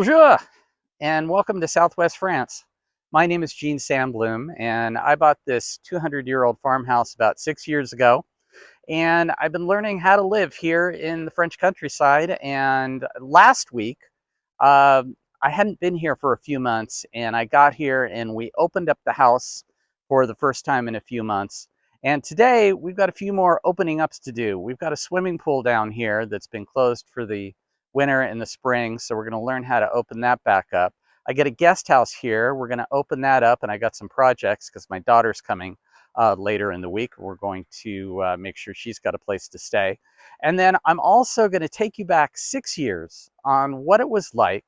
Bonjour, and welcome to Southwest France. My name is Gene Sandbloom, and I bought this 200-year-old farmhouse about 6 years ago. And I've been learning how to live here in the French countryside. And last week, uh, I hadn't been here for a few months, and I got here and we opened up the house for the first time in a few months. And today, we've got a few more opening ups to do. We've got a swimming pool down here that's been closed for the winter and the spring, so we're going to learn how to open that back up. I get a guest house here. We're going to open that up, and I got some projects because my daughter's coming later in the week. We're going to make sure she's got a place to stay. And then I'm also going to take you back 6 years on what it was like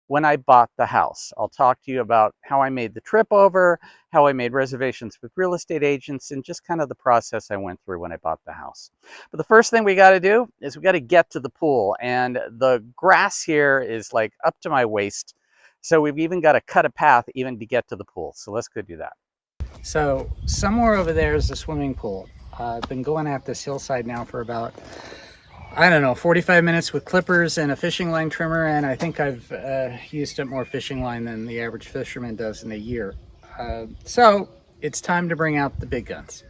when I bought the house. I'll talk to you about how I made the trip over, how I made reservations with real estate agents, and just kind of the process I went through when I bought the house. But the first thing we got to do is we got to get to the pool, and the grass here is like up to my waist. So we've even got to cut a path even to get to the pool. So let's go do that. So somewhere over there is the swimming pool. I've been going at this hillside now for about, I don't know, 45 minutes with clippers and a fishing line trimmer, and I think I've used up more fishing line than the average fisherman does in a year. So it's time to bring out the big guns.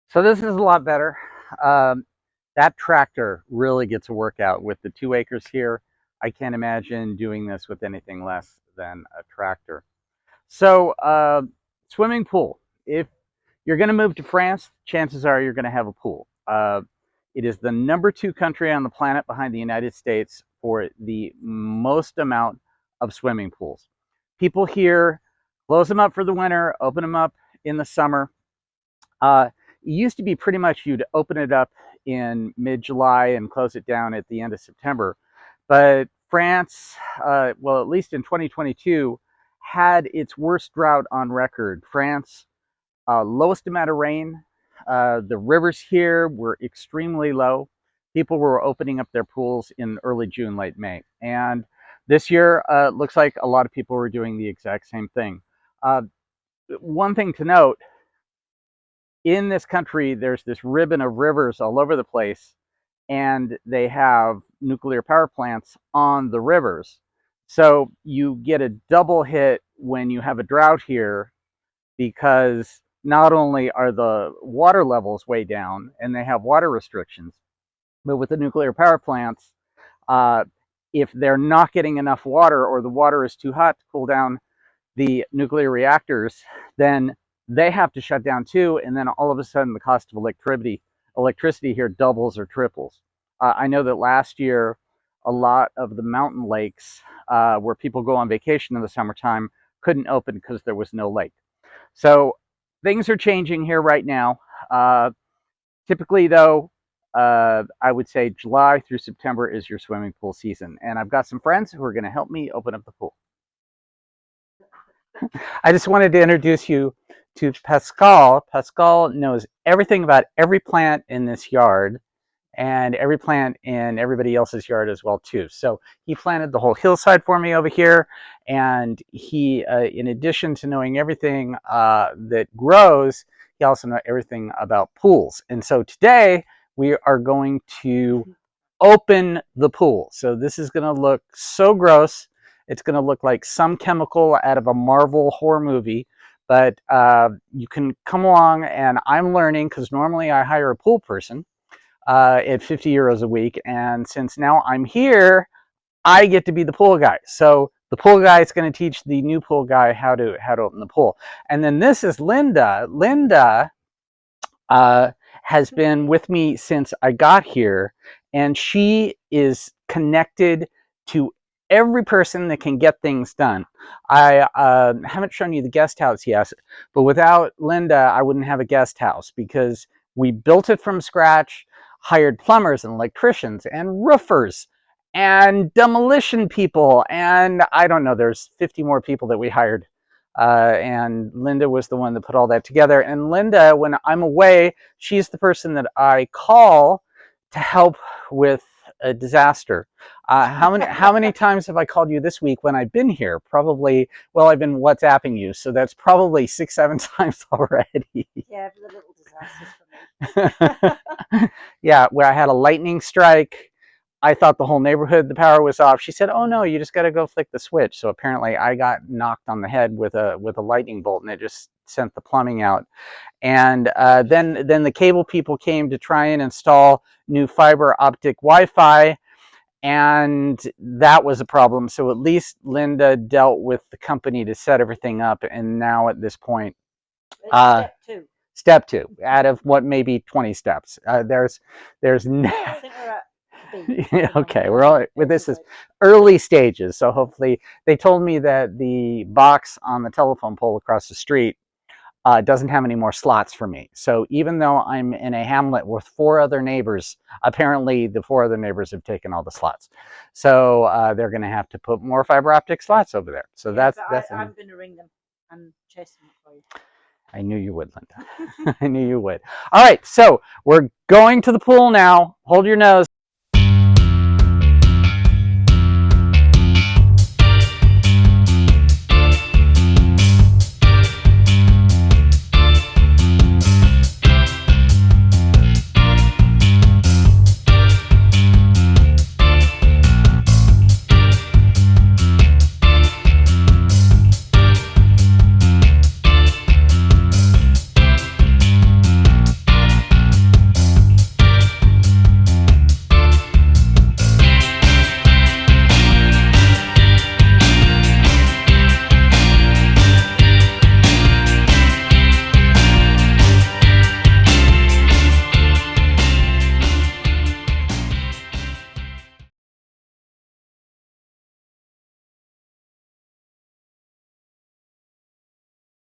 So this is a lot better. That tractor really gets a workout with the 2 acres here. I can't imagine doing this with anything less than a tractor. So swimming pool. If you're going to move to France, chances are you're going to have a pool. It is the #2 country on the planet behind the United States for the most amount of swimming pools. People here close them up for the winter, open them up in the summer. It used to be pretty much you'd open it up in mid-July and close it down at the end of September. But France, well, at least in 2022, had its worst drought on record. France, lowest amount of rain. The rivers here were extremely low. People were opening up their pools in early June, late May. And this year, looks like a lot of people were doing the exact same thing. One thing to note, in this country, there's this ribbon of rivers all over the place, and they have nuclear power plants on the rivers. So you get a double hit when you have a drought here, because not only are the water levels way down and they have water restrictions, but with the nuclear power plants, if they're not getting enough water or the water is too hot to cool down the nuclear reactors, then they have to shut down too, and then all of a sudden the cost of electricity here doubles or triples. I know that last year a lot of the mountain lakes where people go on vacation in the summertime couldn't open because there was no lake. So things are changing here right now. Typically though, I would say July through September is your swimming pool season, and I've got some friends who are going to help me open up the pool. I just wanted to introduce you to Pascal. Pascal knows everything about every plant in this yard and every plant in everybody else's yard as well too. So he planted the whole hillside for me over here, and he, in addition to knowing everything that grows, he also knows everything about pools. And so today we are going to open the pool. So this is going to look so gross. It's going to look like some chemical out of a Marvel horror movie, but you can come along, and I'm learning because normally I hire a pool person at 50 euros a week, and since now I'm here, I get to be the pool guy. So the pool guy is going to teach the new pool guy how to open the pool. And then this is Linda. Linda has been with me since I got here, and she is connected to every person that can get things done. I haven't shown you the guest house yet, but without Linda, I wouldn't have a guest house because we built it from scratch, hired plumbers and electricians and roofers and demolition people. And I don't know, there's 50 more people that we hired. And Linda was the one that put all that together. And Linda, when I'm away, she's the person that I call to help with a disaster. How many times have I called you this week when I've been here? Probably. Well, I've been WhatsApping you, so that's probably 6, 7 times already. Yeah, for the little disasters for me. Yeah, where I had a lightning strike. I thought the whole neighborhood, the power was off. She said, "Oh no, you just got to go flick the switch." So apparently, I got knocked on the head with a lightning bolt, and it just sent the plumbing out. And then the cable people came to try and install new fiber optic Wi-Fi, and that was a problem. So at least Linda dealt with the company to set everything up, and now at this point, step two out of what maybe 20 steps. There's I think we're at B. Okay, we're all with this is early stages. So hopefully, they told me that the box on the telephone pole across the street doesn't have any more slots for me. So even though I'm in a hamlet with 4 other neighbors, apparently the 4 other neighbors have taken all the slots. So they're going to have to put more fiber optic slots over there. So yeah, that's. I'm going to ring them and chase them for you. I knew you would, Linda. I knew you would. All right, so we're going to the pool now. Hold your nose.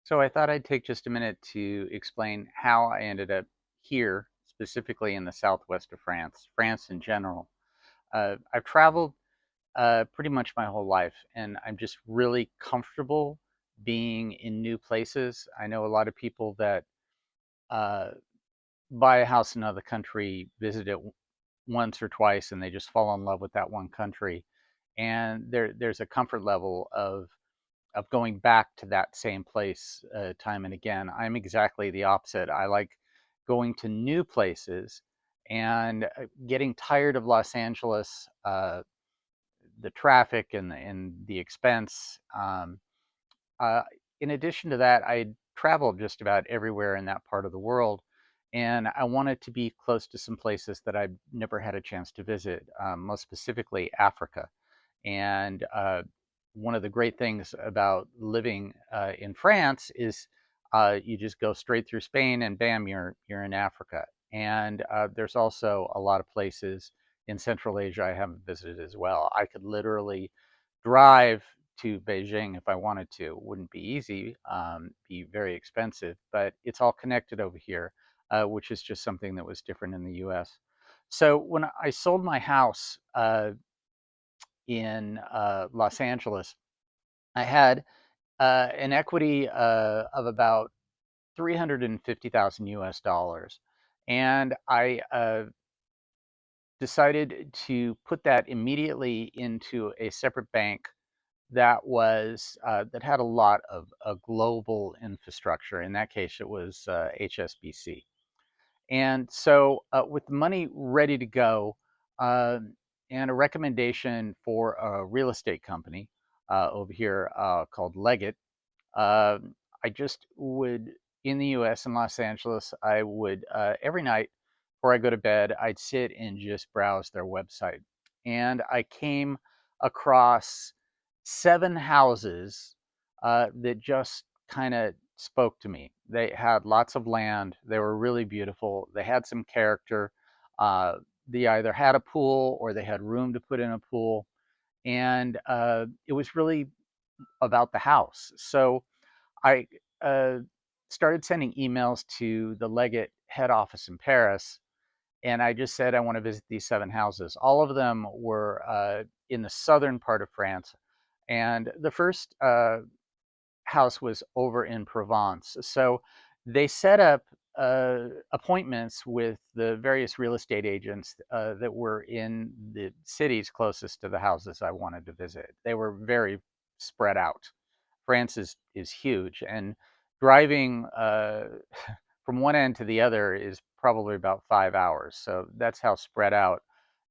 So I thought I'd take just a minute to explain how I ended up here, specifically in the southwest of France, France in general. I've traveled pretty much my whole life, and I'm just really comfortable being in new places. I know a lot of people that uh, buy a house in another country, visit it once or twice, and they just fall in love with that one country. And there's a comfort level of going back to that same place time and again. I'm exactly the opposite. I like going to new places and getting tired of Los Angeles, the traffic and the expense. Uh, in addition to that, I traveled just about everywhere in that part of the world, and I wanted to be close to some places that I've never had a chance to visit, most specifically Africa. And one of the great things about living in France is you just go straight through Spain and bam, you're in Africa. And there's also a lot of places in Central Asia I haven't visited as well. I could literally drive to Beijing if I wanted to. It wouldn't be easy, be very expensive, but it's all connected over here, which is just something that was different in the US. So when I sold my house in Los Angeles, I had an equity of about 350,000 US dollars. And I decided to put that immediately into a separate bank that had a lot of a global infrastructure. In that case, it was HSBC. And so, with the money ready to go, uh, and a recommendation for a real estate company over here called Leggett, uh, I just would, in the US in Los Angeles, I would every night before I go to bed, I'd sit and just browse their website. And I came across 7 houses that just kind of spoke to me. They had lots of land, they were really beautiful, they had some character. Uh, they either had a pool or they had room to put in a pool, and it was really about the house. So I uh, started sending emails to the Leggett head office in Paris, and I just said I want to visit these 7 houses. All of them were in the southern part of France, and the first house was over in Provence. So they set up appointments with the various real estate agents that were in the cities closest to the houses I wanted to visit. They were very spread out. France is huge, and driving from one end to the other is probably about 5 hours. So that's how spread out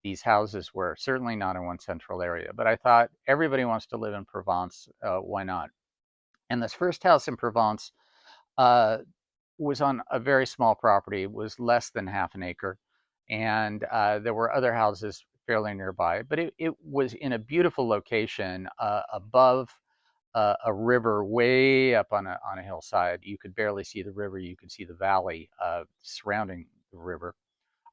these houses were. Certainly not in one central area. But I thought everybody wants to live in Provence. Why not? And this first house in Provence uh, was on a very small property, was less than half an acre. And there were other houses fairly nearby, but it was in a beautiful location above a river way up on a hillside. You could barely see the river. You could see the valley surrounding the river,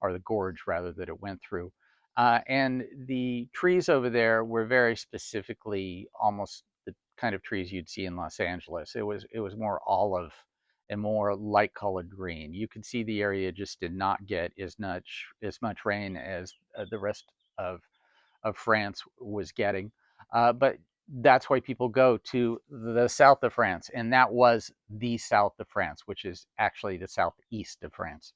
or the gorge rather, that it went through. And the trees over there were very specifically almost the kind of trees you'd see in Los Angeles. It was more olive and more light colored green. You could see the area just did not get as much rain as the rest of of France was getting. But that's why people go to the south of France, and that was the south of France, which is actually the southeast of France.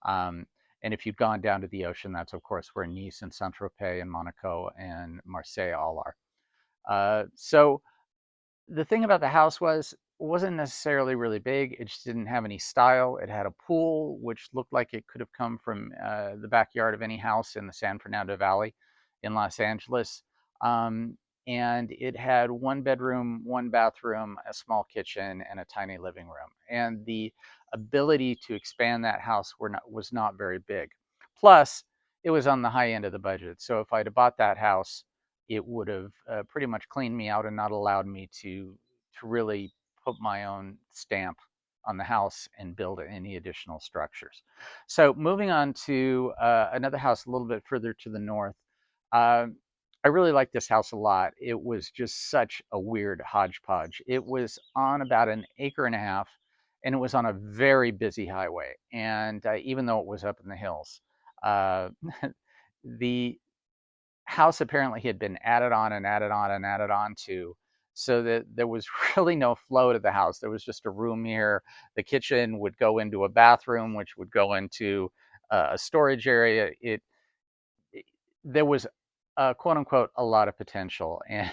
Um, and if you've gone down to the ocean, that's of course where Nice and Saint Tropez and Monaco and Marseille all are. So the thing about the house was, it wasn't necessarily really big. It just didn't have any style. It had a pool, which looked like it could have come from the backyard of any house in the San Fernando Valley in Los Angeles. Um, and it had 1 bedroom, 1 bathroom, a small kitchen, and a tiny living room. And the ability to expand that house was not very big. Plus, it was on the high end of the budget. So if I'd have bought that house, it would have pretty much cleaned me out and not allowed me to really put my own stamp on the house and build any additional structures. So moving on to another house a little bit further to the north. Uh, I really liked this house a lot. It was just such a weird hodgepodge. It was on about an acre and a half, and it was on a very busy highway. And even though it was up in the hills, uh, the house apparently had been added on and added on and added on to, so that there was really no flow to the house. There was just a room here. The kitchen would go into a bathroom, which would go into a storage area. It there was quote unquote a lot of potential, and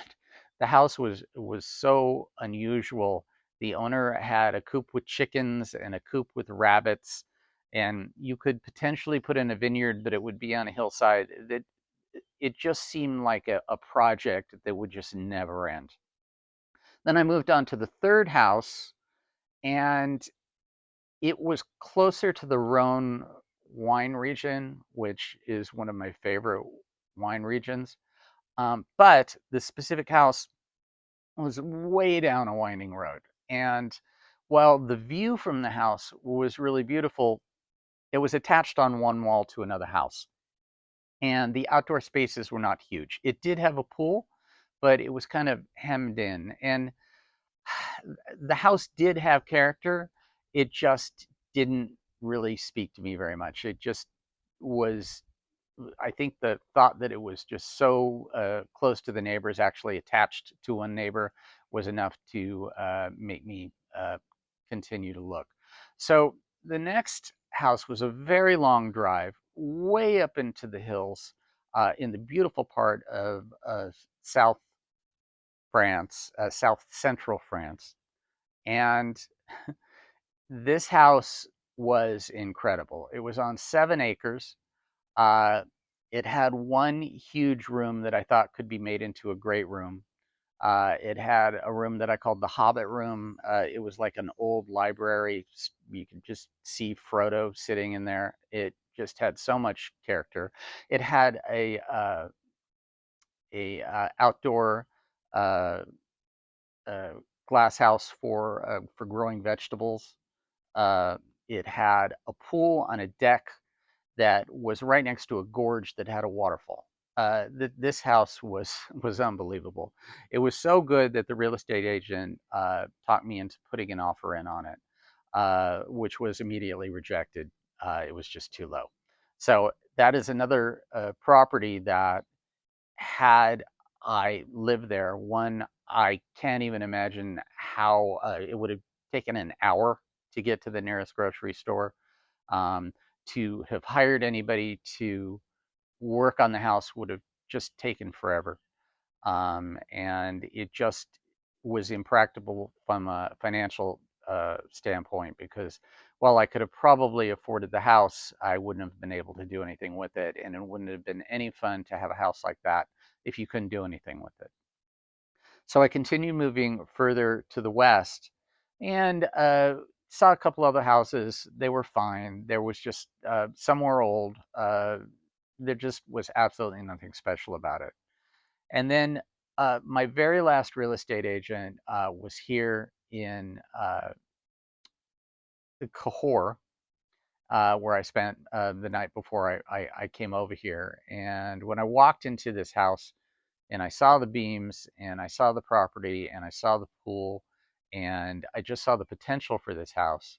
the house was so unusual. The owner had a coop with chickens and a coop with rabbits, and you could potentially put in a vineyard, but it would be on a hillside. That It just seemed like a project that would just never end. Then I moved on to the third house, and it was closer to the Rhone wine region, which is one of my favorite wine regions. But the specific house was way down a winding road. And while the view from the house was really beautiful, it was attached on one wall to another house. And the outdoor spaces were not huge. It did have a pool, but it was kind of hemmed in. And the house did have character. It just didn't really speak to me very much. It just was, I think the thought that it was just so close to the neighbors, actually attached to one neighbor, was enough to make me continue to look. So the next house was a very long drive, way up into the hills, in the beautiful part of South France, South Central France. And this house was incredible. It was on 7 acres. Uh, it had one huge room that I thought could be made into a great room. It had a room that I called the Hobbit room. It was like an old library. You could just see Frodo sitting in there. It just had so much character. It had a outdoor uh, uh, glass house for growing vegetables. Uh, it had a pool on a deck that was right next to a gorge that had a waterfall. this house was unbelievable. It was so good that the real estate agent talked me into putting an offer in on it, which was immediately rejected. It was just too low. So that is another property that, had I lived there, one, I can't even imagine how it would have taken an hour to get to the nearest grocery store. Um, to have hired anybody to work on the house would have just taken forever. And it just was impractical from a financial standpoint, because while I could have probably afforded the house, I wouldn't have been able to do anything with it, and it wouldn't have been any fun to have a house like that if you couldn't do anything with it. So I continued moving further to the west, and saw a couple other houses. They were fine. There was just some were old. There just was absolutely nothing special about it. And then my very last real estate agent was here in Cahors, where I spent the night before I came over here. And when I walked into this house and I saw the beams and I saw the property and I saw the pool and I just saw the potential for this house,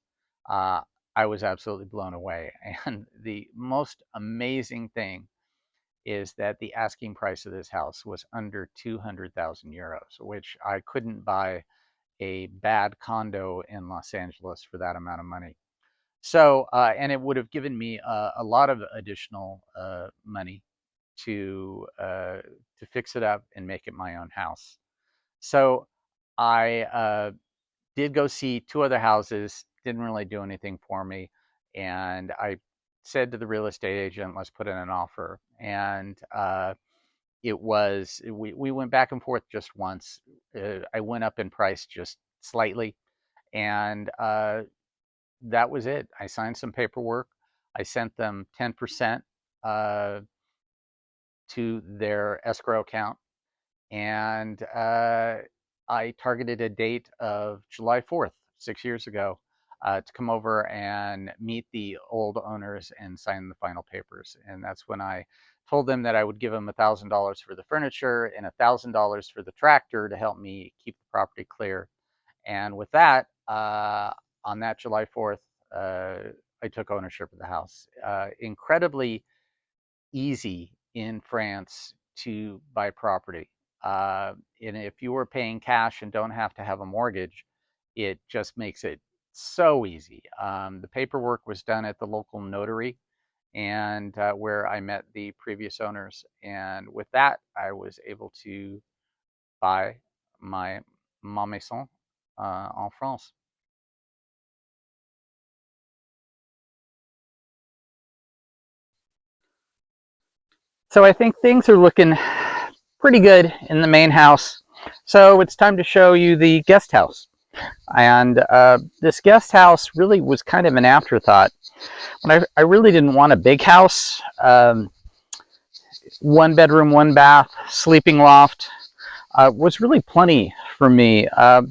uh, I was absolutely blown away. And the most amazing thing is that the asking price of this house was under 200,000 euros, which I couldn't buy a bad condo in Los Angeles for that amount of money. So, and it would have given me a lot of additional money to fix it up and make it my own house. So, I did go see two other houses. Didn't really do anything for me, and I said to the real estate agent, "Let's put in an offer." And we went back and forth just once. I went up in price just slightly, and that was it. I signed some paperwork. I sent them 10% uh, to their escrow account, and I targeted a date of July 4th, 6 years ago, to come over and meet the old owners and sign the final papers. And that's when I told them that I would give them $1,000 for the furniture and $1,000 for the tractor to help me keep the property clear. And with that, on that July 4th, I took ownership of the house. Incredibly easy in France to buy property. And if you were paying cash and don't have to have a mortgage, it just makes it so easy. The paperwork was done at the local notary, and where I met the previous owners. And with that, I was able to buy my maison en France. So I think things are looking pretty good in the main house. So it's time to show you the guest house. And this guest house really was kind of an afterthought. When I really didn't want a big house, 1 bedroom, 1 bath, sleeping loft was really plenty for me.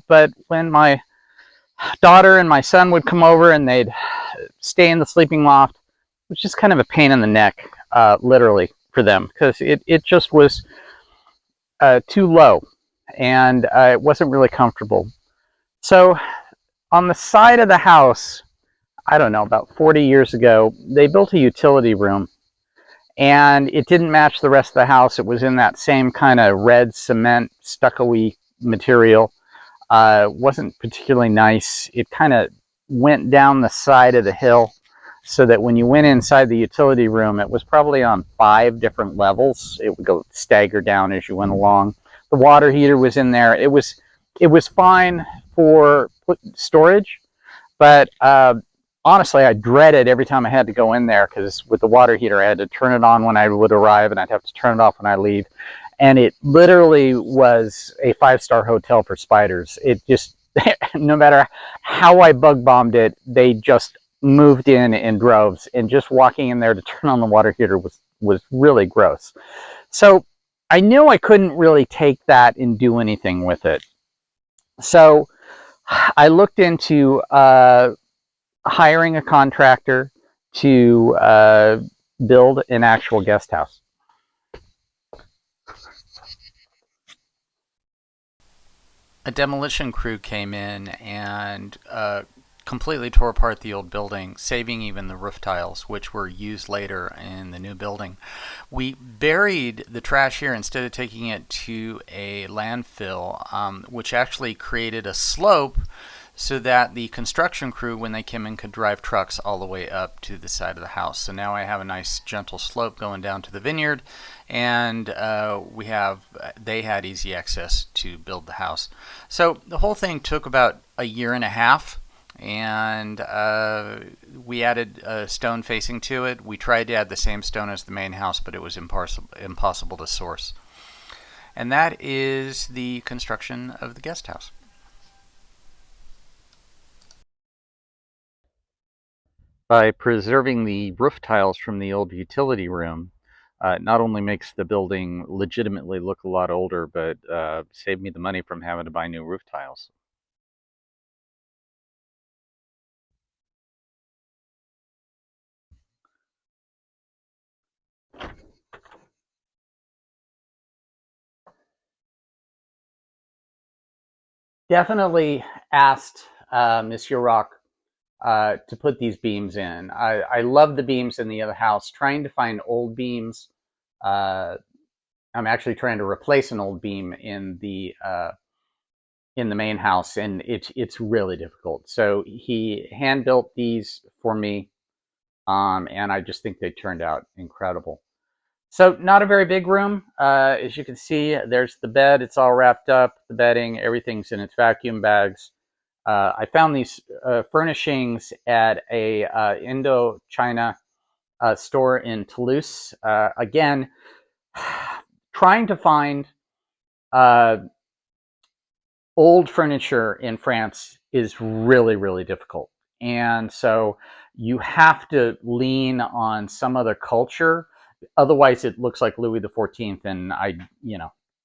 But when my daughter and my son would come over and they'd stay in the sleeping loft, it was just kind of a pain in the neck, literally, for them, because it just was too low, and it wasn't really comfortable. So on the side of the house, I don't know, about 40 years ago, they built a utility room, and it didn't match the rest of the house. It was in that same kind of red cement stucco-y material. Wasn't particularly nice. It kind of went down the side of the hill, so that when you went inside the utility room, it was probably on 5 different levels. It would go stagger down as you went along. The water heater was in there. It was fine for storage, but honestly, I dreaded every time I had to go in there, because with the water heater, I had to turn it on when I would arrive, and I'd have to turn it off when I leave. And it literally was a 5-star hotel for spiders. It just, no matter how I bug bombed it, they just moved in droves. And just walking in there to turn on the water heater was really gross. So I knew I couldn't really take that and do anything with it. So I looked into hiring a contractor to build an actual guest house. a demolition crew came in and completely tore apart the old building, saving even the roof tiles, which were used later in the new building. We buried the trash here instead of taking it to a landfill, which actually created a slope so that the construction crew, when they came in, could drive trucks all the way up to the side of the house. So now I have a nice gentle slope going down to the vineyard, and they had easy access to build the house. So the whole thing took about a year and a half, and we added a stone facing to it. We tried to add the same stone as the main house, but it was impossible to source. And that is the construction of the guest house. By preserving the roof tiles from the old utility room, not only makes the building legitimately look a lot older, but saved me the money from having to buy new roof tiles. Definitely asked Monsieur Rock to put these beams in. I love the beams in the other house. Trying to find old beams. I'm actually trying to replace an old beam in the main house, and it's really difficult. So he hand built these for me, and I just think they turned out incredible. So not a very big room. As you can see, there's the bed. It's all wrapped up, the bedding, everything's in its vacuum bags. I found these furnishings at a Indo-China store in Toulouse. Again, trying to find old furniture in France is really, really difficult. And so you have to lean on some other culture. Otherwise, it looks like Louis XIV, and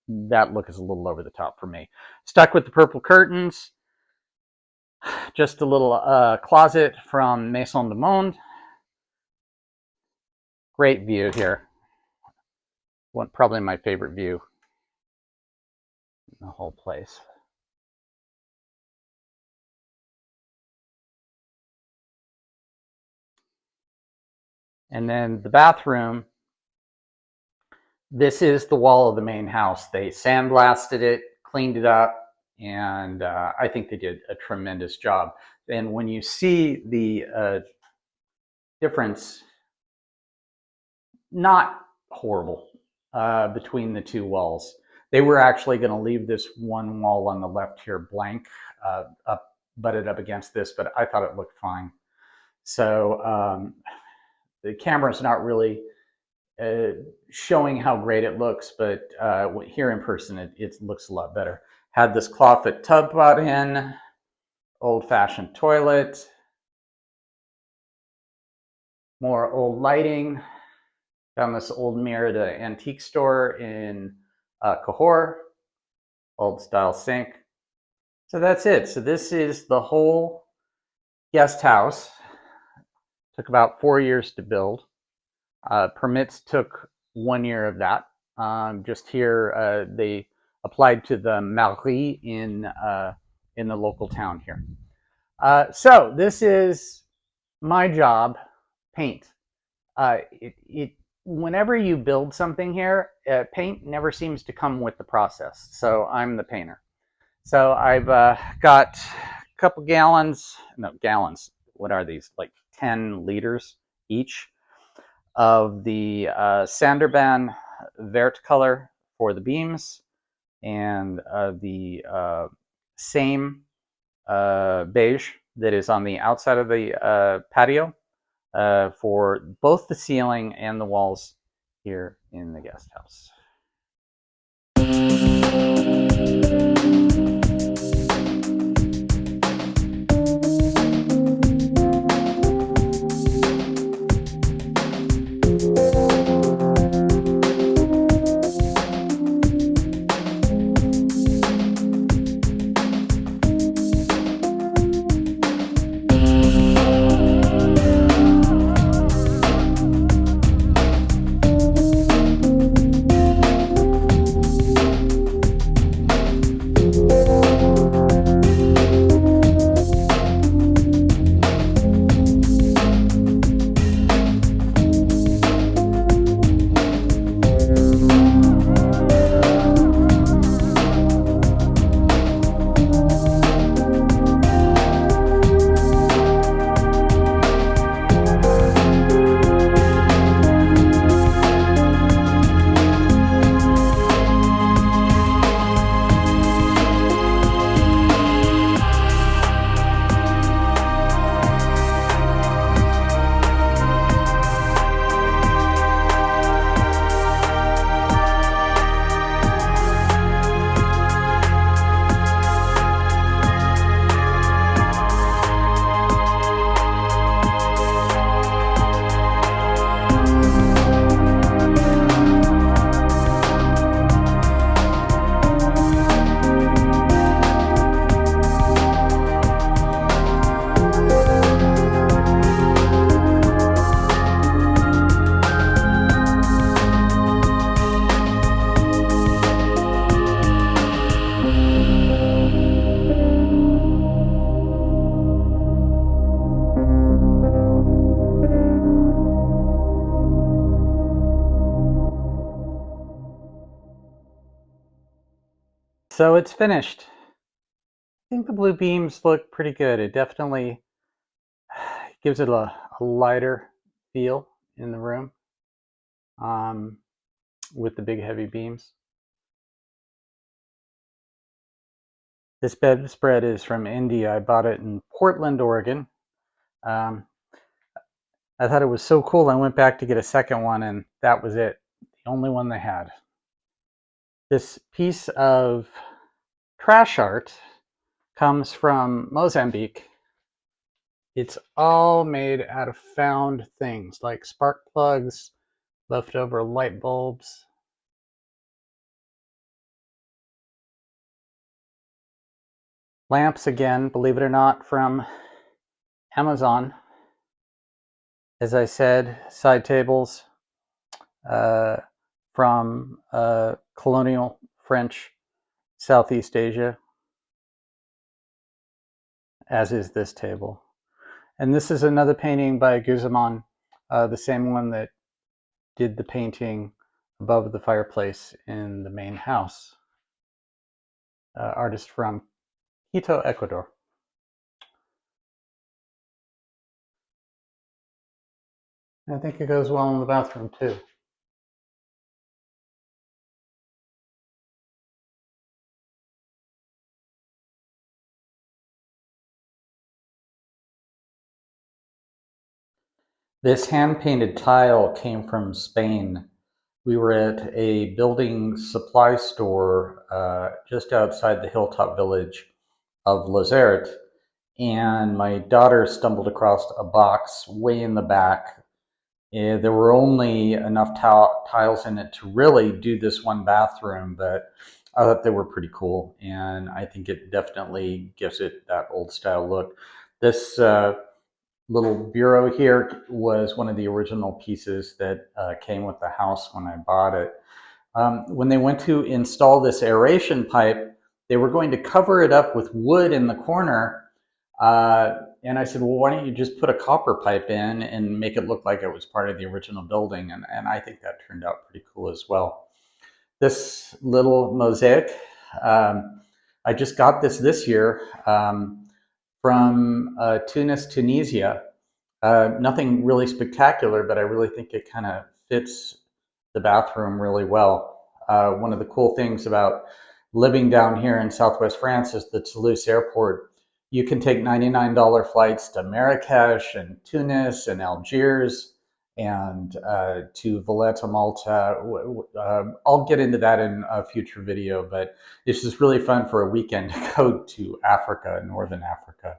that look is a little over the top for me. Stuck with the purple curtains. Just a little closet from Maison du Monde. Great view here. Probably my favorite view in the whole place. And then the bathroom. This is the wall of the main house. They sandblasted it, cleaned it up, and I think they did a tremendous job. And when you see the difference, not horrible, between the two walls. They were actually going to leave this one wall on the left here blank, butted up against this, but I thought it looked fine. So the camera's not really showing how great it looks, but here in person it looks a lot better. Had this clawfoot tub brought in, old-fashioned toilet, more old lighting. Found this old mirror at an antique store in Cahors, old style sink. So that's it. So this is the whole guest house. Took about 4 years to build. Permits took 1 year of that. Just here, they applied to the mairie in the local town here. So this is my job, paint. Whenever you build something here, paint never seems to come with the process. So I'm the painter. So I've got a couple gallons, what are these, like 10 liters each of the Sanderban Vert color for the beams, and the same beige that is on the outside of the patio for both the ceiling and the walls here in the guest house. So it's finished. I think the blue beams look pretty good. It definitely gives it a lighter feel in the room with the big heavy beams. This bedspread is from India. I bought it in Portland, Oregon. Um, I thought it was so cool. I went back to get a second one, and that was it. The only one they had. This piece of trash art comes from Mozambique. It's all made out of found things like spark plugs, leftover light bulbs. Lamps, again, believe it or not, from Amazon. As I said, side tables uh, from colonial French Southeast Asia, as is this table. And this is another painting by Guzman, the same one that did the painting above the fireplace in the main house. Artist from Quito, Ecuador. I think it goes well in the bathroom too. This hand-painted tile came from Spain. We were at a building supply store just outside the hilltop village of Lozerte, and my daughter stumbled across a box way in the back. There were only enough tiles in it to really do this one bathroom, but I thought they were pretty cool, and I think it definitely gives it that old style look. This little bureau here was one of the original pieces that came with the house when I bought it. When they went to install this aeration pipe, they were going to cover it up with wood in the corner. And I said, well, why don't you just put a copper pipe in and make it look like it was part of the original building? And I think that turned out pretty cool as well. This little mosaic, I just got this year from Tunis, Tunisia. Nothing really spectacular, but I really think it kind of fits the bathroom really well. One of the cool things about living down here in Southwest France is the Toulouse airport. You can take $99 flights to Marrakesh and Tunis and Algiers and to Valletta, Malta. I'll get into that in a future video, but it's just really fun for a weekend to go to Africa, Northern Africa.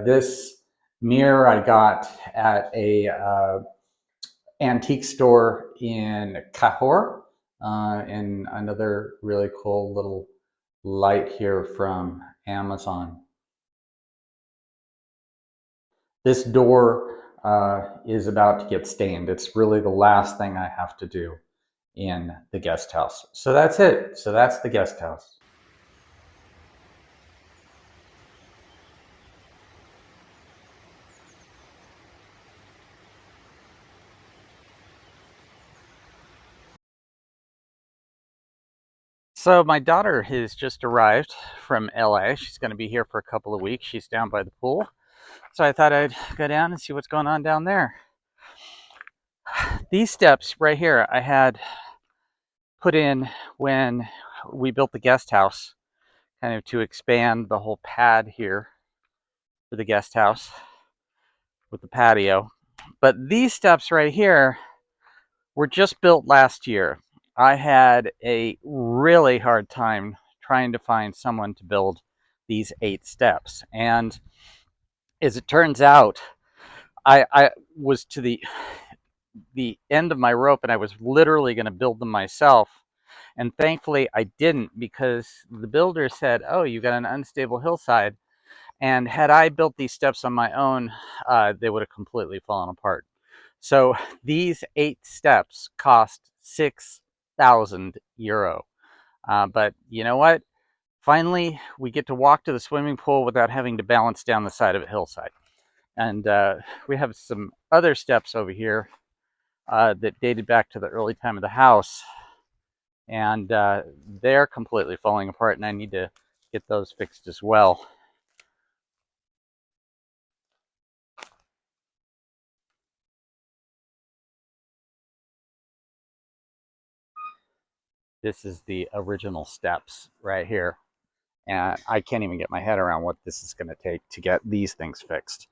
This mirror I got at a antique store in Cahors, and another really cool little light here from Amazon. This door is about to get stained. It's really the last thing I have to do in the guest house. So that's it. So that's the guest house. So my daughter has just arrived from LA. She's going to be here for a couple of weeks. She's down by the pool. So I thought I'd go down and see what's going on down there. These steps right here I had put in when we built the guest house, kind of to expand the whole pad here for the guest house with the patio. But these steps right here were just built last year. I had a really hard time trying to find someone to build these 8 steps. And as it turns out, I was to the end of my rope and I was literally going to build them myself. And thankfully I didn't, because the builder said, oh, you got an unstable hillside. And had I built these steps on my own, they would have completely fallen apart. So these 8 steps cost 6,000 euro. But you know what? Finally, we get to walk to the swimming pool without having to balance down the side of a hillside. And we have some other steps over here that dated back to the early time of the house and they're completely falling apart, and I need to get those fixed as well. This is the original steps right here, and I can't even get my head around what this is going to take to get these things fixed.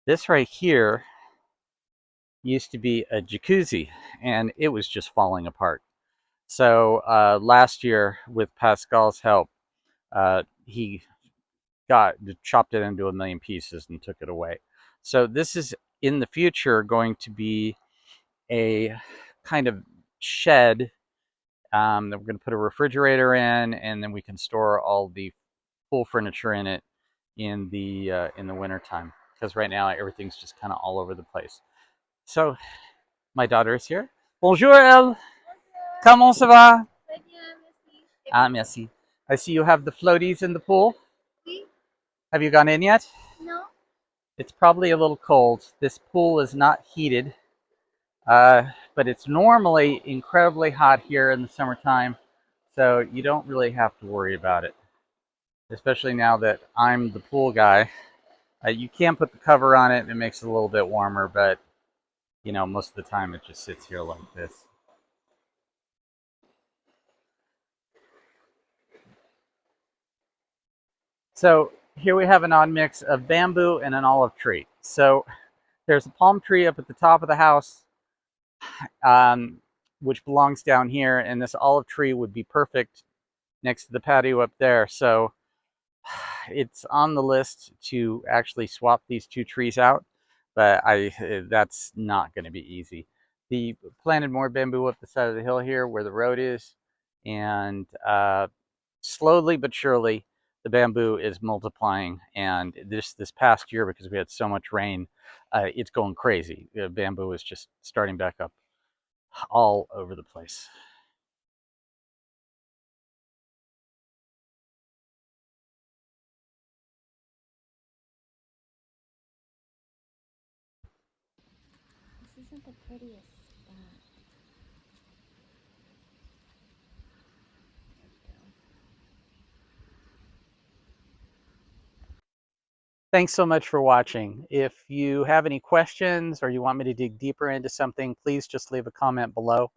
This right here used to be a jacuzzi, and it was just falling apart. So last year, with Pascal's help, he chopped it into a million pieces and took it away. So this is in the future going to be a kind of shed that we're going to put a refrigerator in, and then we can store all the pool furniture in it in the winter time, because right now everything's just kind of all over the place. So my daughter is here. Bonjour Elle. Comment ça va? Très bien, merci. Ah, merci. I see you have the floaties in the pool. Oui. Have you gone in yet? No. It's probably a little cold. This pool is not heated, but it's normally incredibly hot here in the summertime, so you don't really have to worry about it, especially now that I'm the pool guy. You can put the cover on it and it makes it a little bit warmer, but you know, most of the time it just sits here like this. So here we have an odd mix of bamboo and an olive tree. So there's a palm tree up at the top of the house, which belongs down here, and this olive tree would be perfect next to the patio up there. So it's on the list to actually swap these two trees out, but that's not going to be easy. The planted more bamboo up the side of the hill here where the road is, and slowly but surely the bamboo is multiplying. And this past year, because we had so much rain, it's going crazy. Bamboo is just starting back up all over the place. This isn't the prettiest spot. Thanks so much for watching. If you have any questions or you want me to dig deeper into something, please just leave a comment below.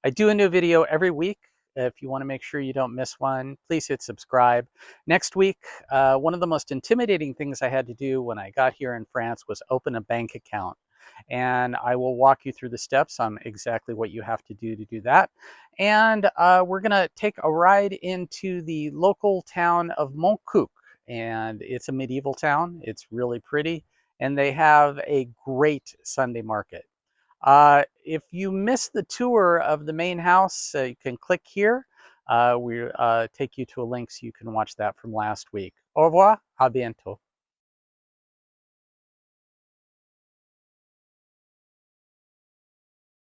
I do a new video every week. If you want to make sure you don't miss one, please hit subscribe. Next week, one of the most intimidating things I had to do when I got here in France was open a bank account. And I will walk you through the steps on exactly what you have to do that. And we're going to take a ride into the local town of Montcuq. And it's a medieval town. It's really pretty. And they have a great Sunday market. If you missed the tour of the main house, you can click here. We take you to a link so you can watch that from last week. Au revoir, à bientôt.